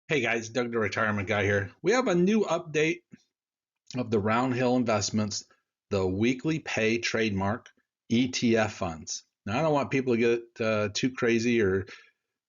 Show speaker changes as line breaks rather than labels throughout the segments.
Hey guys, Doug the Retirement Guy here. We have a new update of the Roundhill Investments, the weekly pay trademark ETF funds. Now, I don't want people to get too crazy or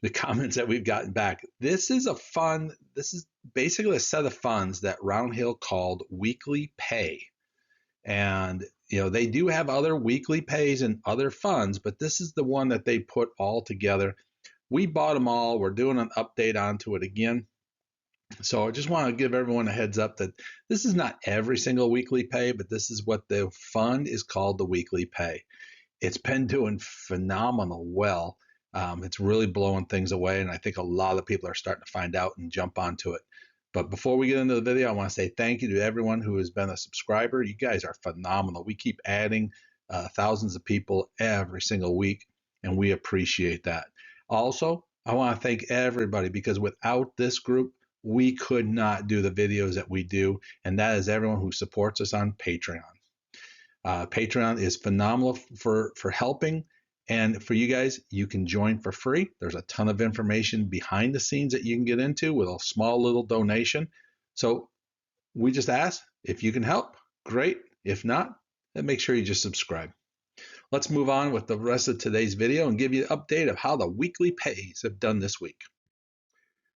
the comments that we've gotten back. This is a fund, this is basically a set of funds that Roundhill called weekly pay. And they do have other weekly pays and other funds, but this is the one that they put all together. We bought them all. We're doing an update onto it again. So I just want to give everyone a heads up that this is not every single weekly pay, but this is what the fund is called, the weekly pay. It's been doing phenomenal well. It's really blowing things away, and I think a lot of people are starting to find out and jump onto it. But before we get into the video, I want to say thank you to everyone who has been a subscriber. You guys are phenomenal. We keep adding thousands of people every single week, and we appreciate that. Also, I want to thank everybody because without this group, we could not do the videos that we do, and that is everyone who supports us on Patreon. Patreon is phenomenal for helping, and for you guys, you can join for free. There's a ton of information behind the scenes that you can get into with a small little donation. So we just ask if you can help, great. If not, then make sure you just subscribe. Let's move on with the rest of today's video and give you an update of how the weekly pays have done this week.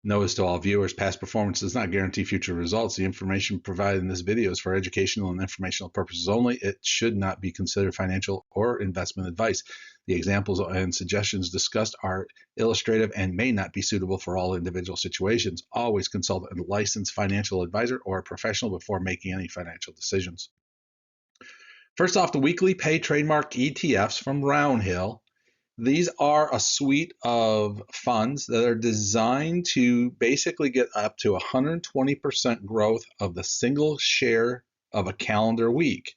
Notice to all viewers, past performance does not guarantee future results. The information provided in this video is for educational and informational purposes only. It should not be considered financial or investment advice. The examples and suggestions discussed are illustrative and may not be suitable for all individual situations. Always consult a licensed financial advisor or a professional before making any financial decisions. First off, the weekly pay trademark ETFs from Roundhill. These are a suite of funds that are designed to basically get up to 120% growth of the single share of a calendar week.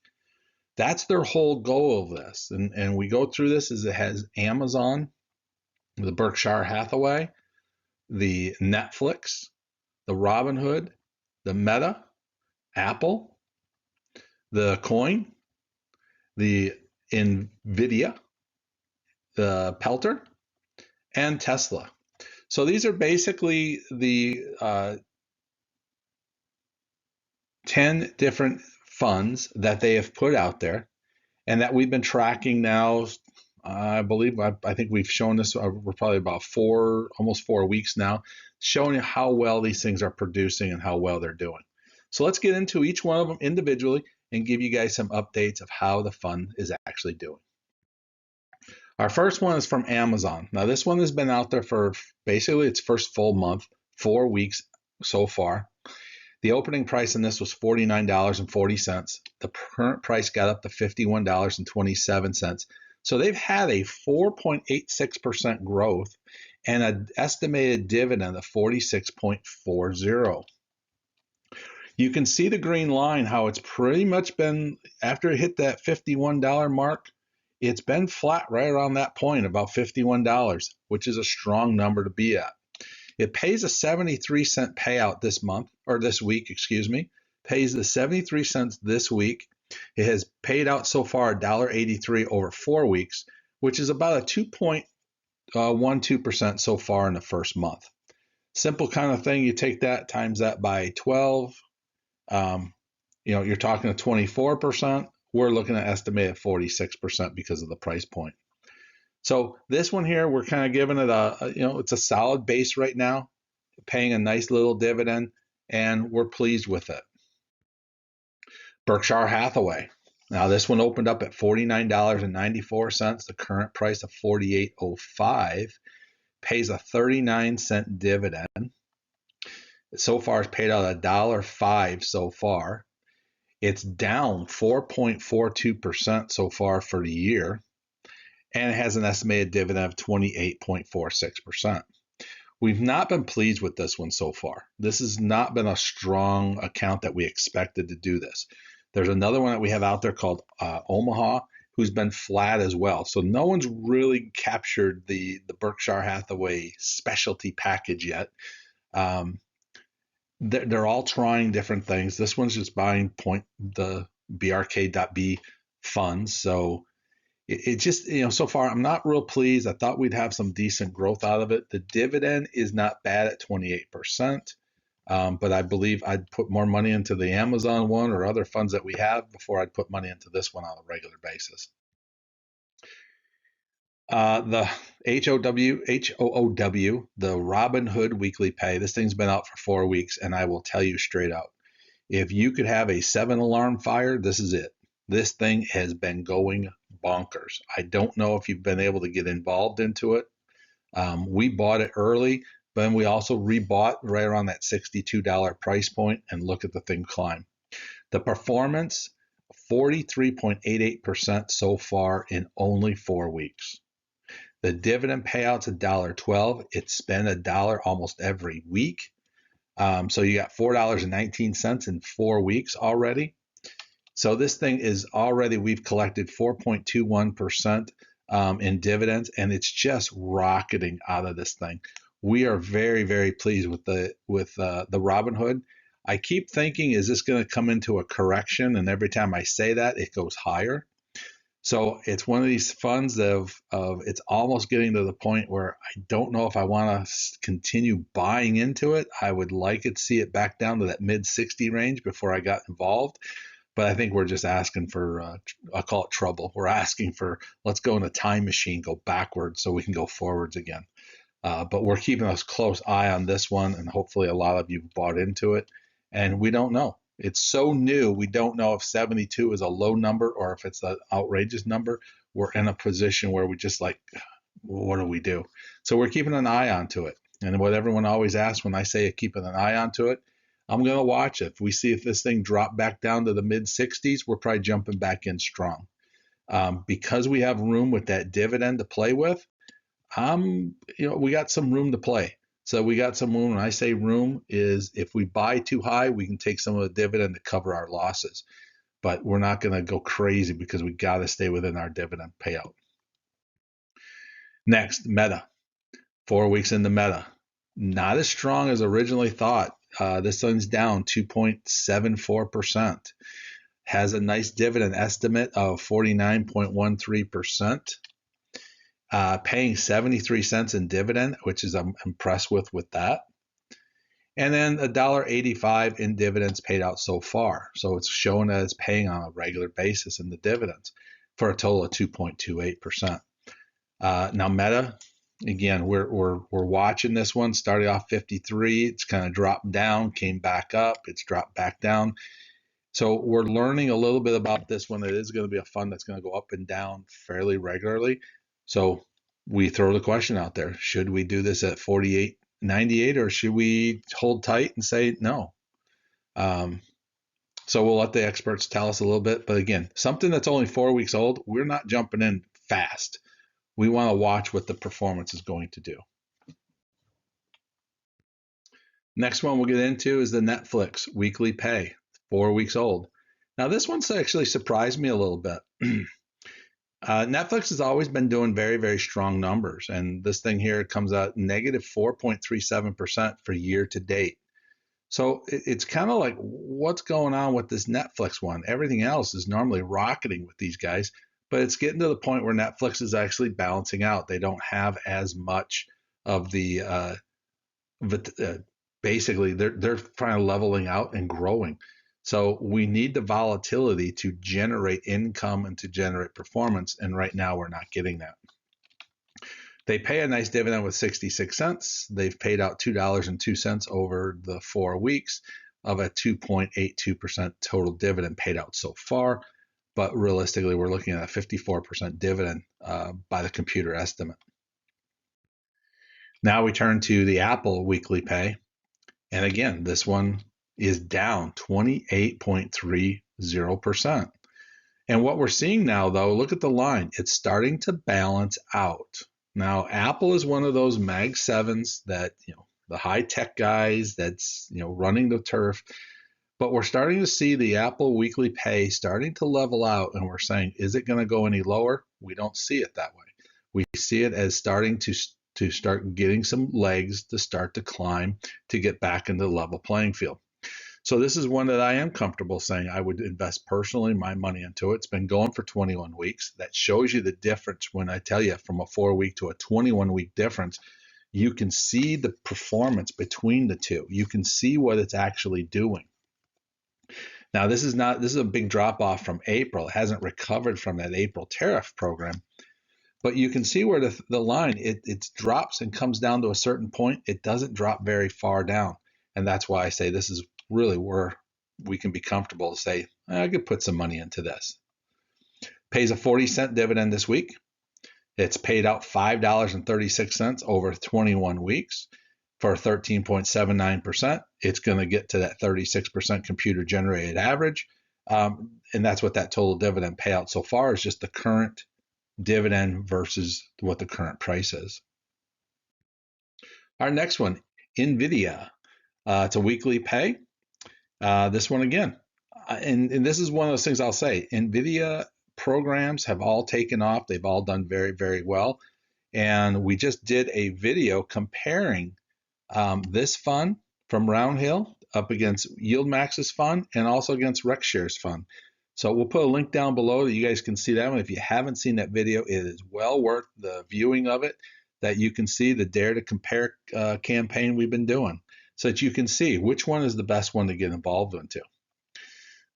That's their whole goal of this. And we go through this as it has Amazon, the Berkshire Hathaway, the Netflix, the Robinhood, the Meta, Apple, the Coin, the Nvidia, the Palantir, and Tesla. So these are basically the 10 different funds that they have put out there and that we've been tracking now. I think we've shown this, we're probably about almost 4 weeks now, showing you how well these things are producing and how well they're doing. So let's get into each one of them individually and give you guys some updates of how the fund is actually doing. Our first one is from Amazon. Now, this one has been out there for basically its first full month, 4 weeks so far. The opening price in this was $49.40. The current price got up to $51.27. So they've had a 4.86% growth and an estimated dividend of 46.40. You can see the green line, how it's pretty much been, after it hit that $51 mark, it's been flat right around that point, about $51, which is a strong number to be at. It pays a 73-cent payout this month, or this week, excuse me, pays the 73 cents this week. It has paid out so far $1.83 over 4 weeks, which is about a 2.12% so far in the first month. Simple kind of thing, you take that, times that by 12, you're talking a 24%. We're looking at estimated 46% because of the price point. So this one here, we're kind of giving it it's a solid base right now, paying a nice little dividend, and we're pleased with it. Berkshire Hathaway. Now this one opened up at $49.94, the current price of $48.05, pays a 39-cent dividend. So far it's paid out $1.05 so far. It's down 4.42% so far for the year, and it has an estimated dividend of 28.46%. We've not been pleased with this one so far. This has not been a strong account that we expected to do this. There's another one that we have out there called Omaha, who's been flat as well. So no one's really captured the Berkshire Hathaway specialty package yet. They're all trying different things. This one's just buying the BRK.B funds. So it just, so far I'm not real pleased. I thought we'd have some decent growth out of it. The dividend is not bad at 28%. But I believe I'd put more money into the Amazon one or other funds that we have before I'd put money into this one on a regular basis. The HOOW, the Robinhood weekly pay, this thing's been out for 4 weeks, and I will tell you straight out, if you could have a 7-alarm fire, this is it. This thing has been going bonkers. I don't know if you've been able to get involved into it. We bought it early, but then we also rebought right around that $62 price point, and look at the thing climb. The performance, 43.88% so far in only 4 weeks. The dividend payout's $1.12. It's been $1 almost every week. So you got $4.19 in 4 weeks already. So this thing is already, we've collected 4.21% in dividends, and it's just rocketing out of this thing. We are very, very pleased with the Robinhood. I keep thinking, is this going to come into a correction? And every time I say that, it goes higher. So it's one of these funds of it's almost getting to the point where I don't know if I want to continue buying into it. I would like it to see it back down to that mid 60 range before I got involved. But I think we're just asking for, I'll call it trouble. We're asking for, let's go in a time machine, go backwards so we can go forwards again. But we're keeping a close eye on this one, and hopefully a lot of you bought into it. And we don't know. It's so new, we don't know if 72 is a low number or if it's an outrageous number. We're in a position where we just like, what do we do? So we're keeping an eye onto it. And what everyone always asks when I say keeping an eye onto it, I'm going to watch it. If we see if this thing drop back down to the mid 60s, we're probably jumping back in strong. Because we have room with that dividend to play with, we got some room to play. So we got some room. When I say room, is if we buy too high, we can take some of the dividend to cover our losses. But we're not going to go crazy because we got to stay within our dividend payout. Next, Meta. 4 weeks into Meta. Not as strong as originally thought. This one's down 2.74%. Has a nice dividend estimate of 49.13%. Paying 73 cents in dividend, which is I'm impressed with that. And then $1.85 in dividends paid out so far. So it's shown as paying on a regular basis in the dividends for a total of 2.28%. Now Meta, again, we're watching this one. Started off 53, it's kind of dropped down, came back up, it's dropped back down. So we're learning a little bit about this one. It is going to be a fund that's going to go up and down fairly regularly. So we throw the question out there: should we do this at 48.98, or should we hold tight and say no? So we'll let the experts tell us a little bit. But again, something that's only 4 weeks old, we're not jumping in fast. We want to watch what the performance is going to do. Next one we'll get into is the Netflix weekly pay, 4 weeks old. Now this one's actually surprised me a little bit. Netflix has always been doing very, very strong numbers, and this thing here comes out negative 4.37% for year to date. So it's kind of like, what's going on with this Netflix one? Everything else is normally rocketing with these guys, but it's getting to the point where Netflix is actually balancing out. They don't have as much of the basically they're trying to leveling out and growing. So we need the volatility to generate income and to generate performance, and right now we're not getting that. They pay a nice dividend with 66 cents. They've paid out $2.02 over the 4 weeks of a 2.82% total dividend paid out so far. But realistically, we're looking at a 54% dividend by the computer estimate. Now we turn to the Apple weekly pay. And again, this one is down 28.30%. And what we're seeing now, though, look at the line. It's starting to balance out. Now, Apple is one of those Mag 7s that, the high tech guys that's, running the turf. But we're starting to see the Apple weekly pay starting to level out, and we're saying, is it going to go any lower? We don't see it that way. We see it as starting to start getting some legs to start to climb to get back into the level playing field. So this is one that I am comfortable saying I would invest personally my money into it. It's been going for 21 weeks. That shows you the difference when I tell you from a 4-week to a 21-week difference. You can see the performance between the two. You can see what it's actually doing. Now, this is a big drop off from April. It hasn't recovered from that April tariff program, but you can see where the line, it drops and comes down to a certain point. It doesn't drop very far down. And that's why I say this is really where we can be comfortable to say, I could put some money into this. Pays a 40-cent dividend this week. It's paid out $5.36 over 21 weeks for 13.79%. It's going to get to that 36% computer generated average. And that's what that total dividend payout so far is, just the current dividend versus what the current price is. Our next one, Nvidia. It's a weekly pay. This one again. And this is one of those things I'll say. Nvidia programs have all taken off. They've all done very, very well. And we just did a video comparing this fund from Roundhill up against YieldMax's fund and also against RexShares fund. So we'll put a link down below that you guys can see that one. If you haven't seen that video, it is well worth the viewing of it, that you can see the Dare to Compare campaign we've been doing, so that you can see which one is the best one to get involved into.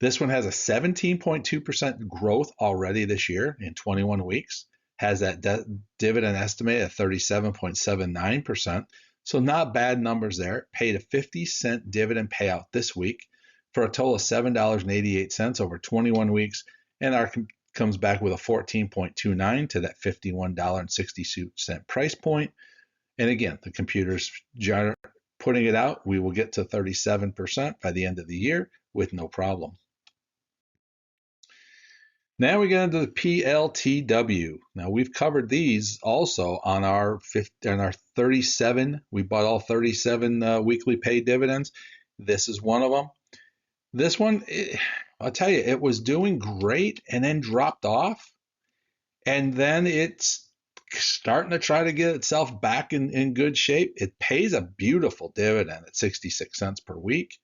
This one has a 17.2% growth already this year in 21 weeks, has that dividend estimate at 37.79%. So not bad numbers there. Paid a 50-cent dividend payout this week for a total of $7.88 over 21 weeks. And our comes back with a 14.29 to that $51.60 price point. And again, the computer's putting it out. We will get to 37% by the end of the year with no problem. Now we get into the PLTW. Now we've covered these also on our 37. We bought all 37 weekly pay dividends. This is one of them. This one, I'll tell you, it was doing great and then dropped off. And then it's starting to try to get itself back in good shape. It pays a beautiful dividend at 66 cents per week.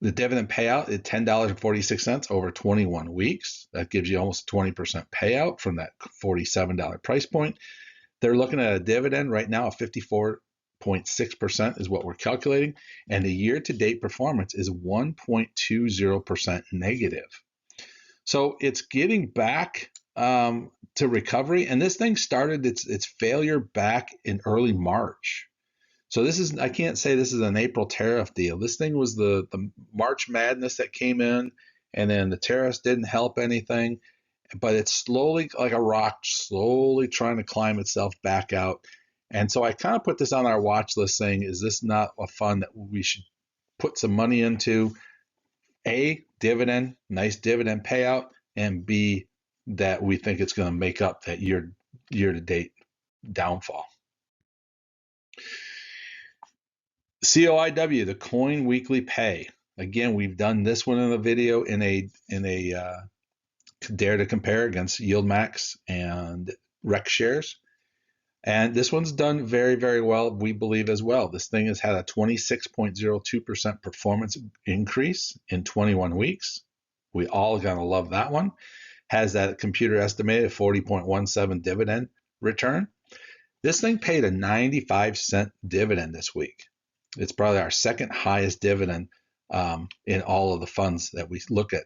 The dividend payout is $10.46 over 21 weeks. That gives you almost a 20% payout from that $47 price point. They're looking at a dividend right now of 54.6% is what we're calculating, and the year-to-date performance is 1.20% negative. So it's getting back to recovery, and this thing started its failure back in early March. So this is, I can't say this is an April tariff deal. This thing was the March madness that came in, and then the tariffs didn't help anything, but it's slowly, like a rock, slowly trying to climb itself back out. And so I kind of put this on our watch list saying, is this not a fund that we should put some money into? A, dividend, nice dividend payout, and B, that we think it's going to make up that year-to-date downfall. COIW, the Coin Weekly Pay. Again, we've done this one in a video in a Dare to Compare against YieldMax and RexShares. And this one's done very, very well, we believe, as well. This thing has had a 26.02% performance increase in 21 weeks. We all gonna love that one. Has that computer estimated 40.17 dividend return. This thing paid a 95-cent dividend this week. It's probably our second highest dividend in all of the funds that we look at.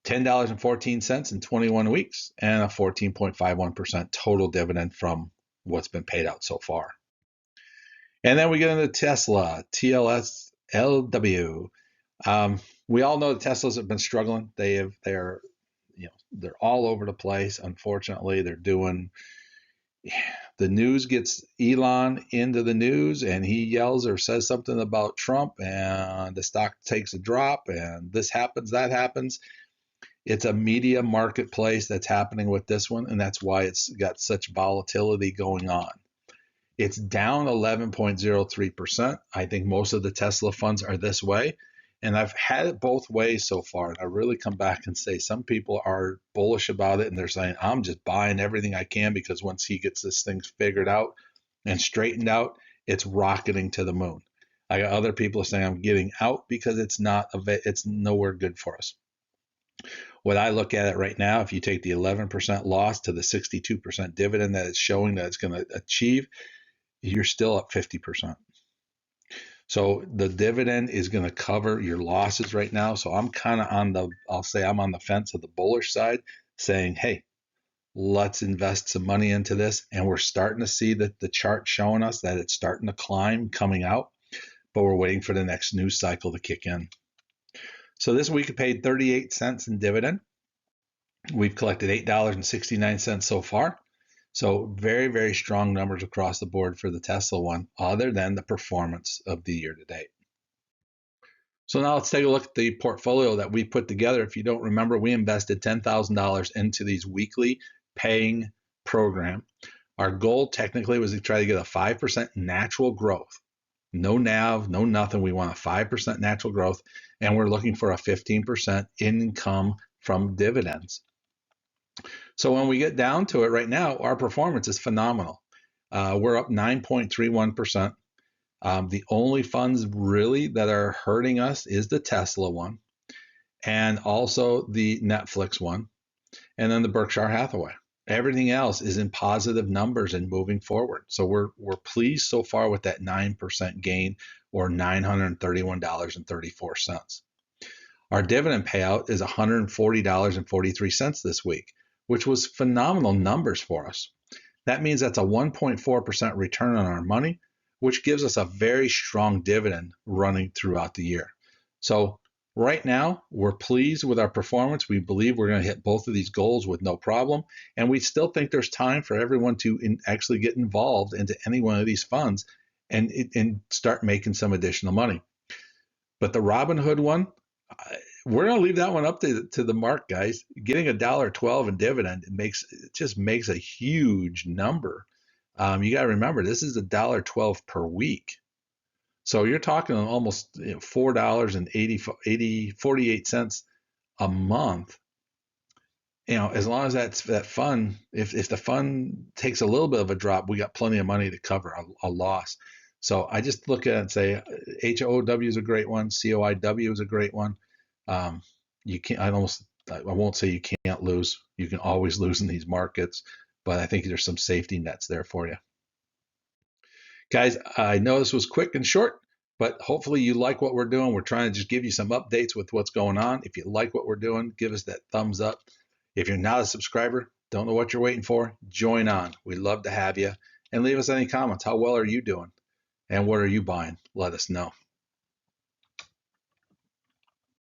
$10.14 in 21 weeks and a 14.51% total dividend from what's been paid out so far. And then we get into Tesla, TLSLW. We all know the Teslas have been struggling. They're all over the place. Unfortunately, they're doing. The news gets Elon into the news, and he yells or says something about Trump, and the stock takes a drop, and this happens, that happens. It's a media marketplace that's happening with this one, and that's why it's got such volatility going on. It's down 11.03%. I think most of the Tesla funds are this way, and I've had it both ways so far, and I really come back and say some people are bullish about it, and they're saying, I'm just buying everything I can because once he gets this thing figured out and straightened out, it's rocketing to the moon. I got other people saying I'm getting out because it's nowhere good for us. What I look at it right now, if you take the 11% loss to the 62% dividend that it's showing that it's going to achieve, you're still up 50%. So the dividend is going to cover your losses right now. So I'm kind of I'm on the fence of the bullish side, saying, hey, let's invest some money into this. And we're starting to see that the chart showing us that it's starting to climb coming out, but we're waiting for the next news cycle to kick in. So this week we paid 38 cents in dividend. We've collected $8.69 so far. So very, very strong numbers across the board for the Tesla one, other than the performance of the year to date. So now let's take a look at the portfolio that we put together. If you don't remember, we invested $10,000 into these weekly paying program. Our goal technically was to try to get a 5% natural growth. No NAV, no nothing. We want a 5% natural growth, and we're looking for a 15% income from dividends. So when we get down to it right now, our performance is phenomenal. We're up 9.31%. The only funds really that are hurting us is the Tesla one, and also the Netflix one, and then the Berkshire Hathaway. Everything else is in positive numbers and moving forward. So we're pleased so far with that 9% gain, or $931.34. Our dividend payout is $140.43 this week, which was phenomenal numbers for us. That means that's a 1.4% return on our money, which gives us a very strong dividend running throughout the year. So right now, we're pleased with our performance. We believe we're going to hit both of these goals with no problem. And we still think there's time for everyone to actually get involved into any one of these funds and start making some additional money. But the Robinhood one, we're going to leave that one up to the mark, guys. Getting $1.12 in dividend, it just makes a huge number. You got to remember, this is $1.12 per week. So you're talking almost $4.48 a month. As long as that fund, if the fund takes a little bit of a drop, we got plenty of money to cover a loss. So I just look at it and say HOW is a great one, COIW is a great one. You can't. I won't say you can't lose. You can always lose in these markets, but I think there's some safety nets there for you. Guys, I know this was quick and short, but hopefully you like what we're doing. We're trying to just give you some updates with what's going on. If you like what we're doing, give us that thumbs up. If you're not a subscriber, don't know what you're waiting for, join on. We'd love to have you. And leave us any comments. How well are you doing? And what are you buying? Let us know.